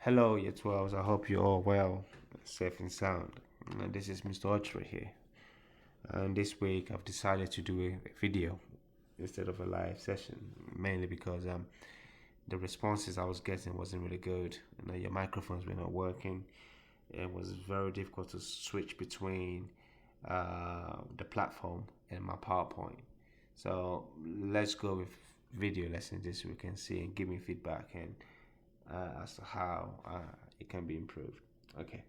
Hello, year 12s. I hope you're all well, safe and sound. And this is Mr. Autry here. And this week I've decided to do a video instead of a live session, mainly because the responses I was getting wasn't really good. Your microphones were not working. It was very difficult to switch between the platform and my PowerPoint. So let's go with video lessons this week and see and give me feedback and as to how it can be improved. Okay,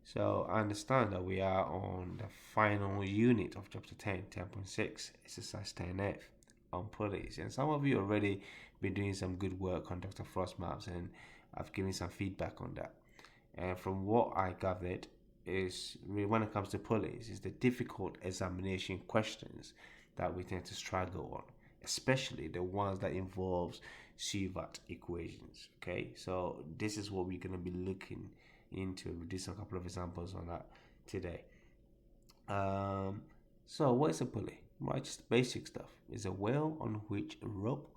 so I understand that we are on the final unit of chapter 10, 10.6, exercise 10F on pulleys. And some of you already been doing some good work on Dr. Frost maps, and I've given some feedback on that. And from what I gathered, is when it comes to pulleys, is the difficult examination questions that we tend to struggle on, especially the ones that involves CVAT equations. Okay, so this is what we're going to be looking into. We did a couple of examples on that today. So what is a pulley? Right, just basic stuff. It's a wheel on which a rope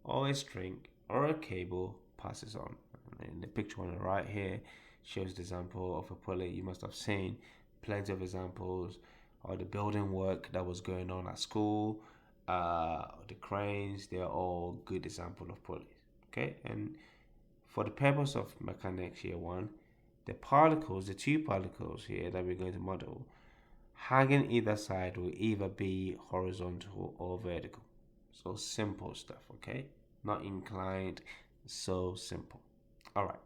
or a string or a cable passes on. And the picture on the right here shows the example of a pulley. You must have seen plenty of examples of the building work that was going on at school. The cranes, they are all good example of pulleys. Okay, and for the purpose of mechanics year one, the particles, the two particles here that we're going to model, hanging either side will either be horizontal or vertical. So simple stuff, okay? Not inclined, so simple. All right,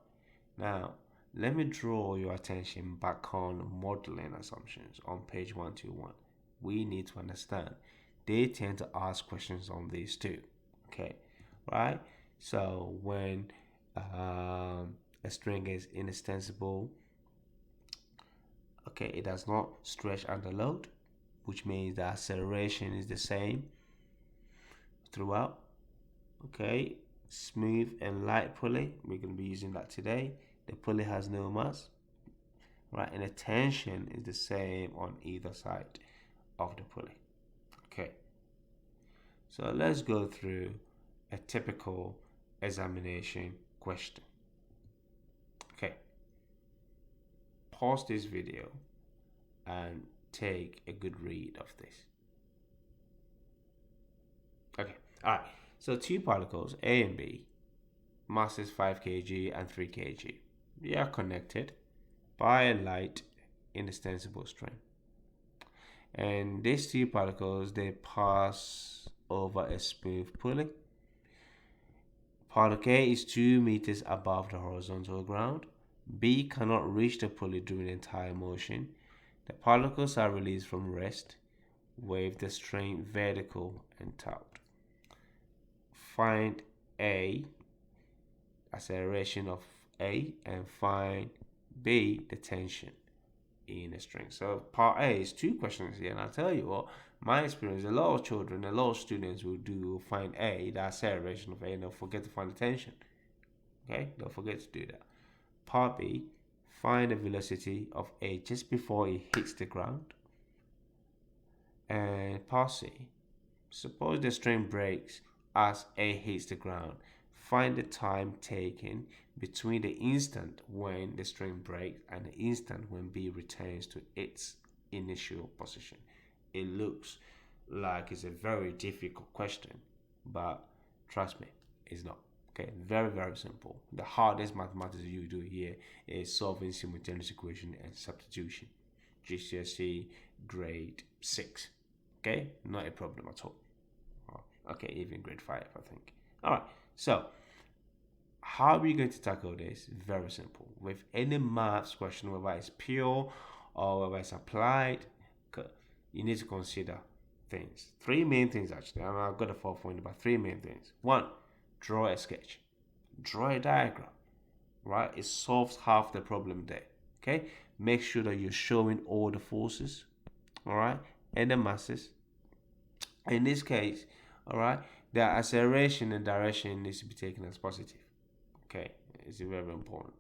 now let me draw your attention back on modeling assumptions on page 121. We need to understand they tend to ask questions on these too, okay? Right? So when a string is inextensible, okay, it does not stretch under load, which means the acceleration is the same throughout. Okay, smooth and light pulley, we're going to be using that today. The pulley has no mass, right, and the tension is the same on either side of the pulley. Okay, so let's go through a typical examination question. Okay, pause this video and take a good read of this. Okay, all right, so two particles A and B, masses 5 kg and 3 kg. They are connected by a light inextensible string, and these two particles, they pass over a smooth pulley. Particle A is 2 meters above the horizontal ground. B cannot reach the pulley during the entire motion. The particles are released from rest with the string vertical and taut. Find A, acceleration of A, and find B, the tension in a string. So part A is two questions here, and I'll tell you what, my experience, a lot of children, a lot of students will find A, the acceleration of A, and they'll forget to find the tension. Okay, they'll forget to do that. Part B, find the velocity of A just before it hits the ground. And part C, suppose the string breaks as A hits the ground. Find the time taken between the instant when the string breaks and the instant when B returns to its initial position. It looks like it's a very difficult question, but trust me, it's not. Okay, very, very simple. The hardest mathematics you do here is solving simultaneous equation and substitution. GCSE grade 6. Okay, not a problem at all. Okay, even grade 5, I think. All right, so how are we going to tackle this? Very simple. With any maths question, whether it's pure or whether it's applied, you need to consider things. Three main things, actually. I've got a 4 point, but three main things. One, draw a sketch, draw a diagram, right? It solves half the problem there. Okay, make sure that you're showing all the forces, all right, and the masses. In this case, all right, the acceleration and direction needs to be taken as positive. Okay, it's very important.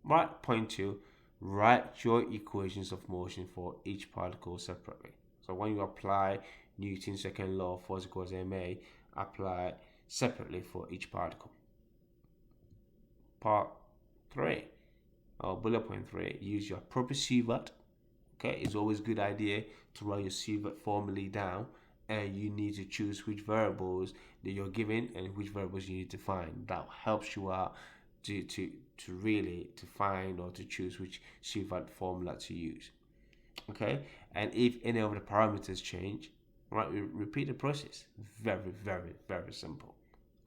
Right, point two, write your equations of motion for each particle separately. So when you apply Newton's second law, force equals ma, apply separately for each particle. Part three, or bullet point three, use your proper CVAT. Okay, it's always a good idea to write your CVAT formally down, and you need to choose which variables that you're given and which variables you need to find. That helps you out to really to find or to choose which CVAT formula to use. Okay, and if any of the parameters change, right, repeat the process. Very, very, very simple.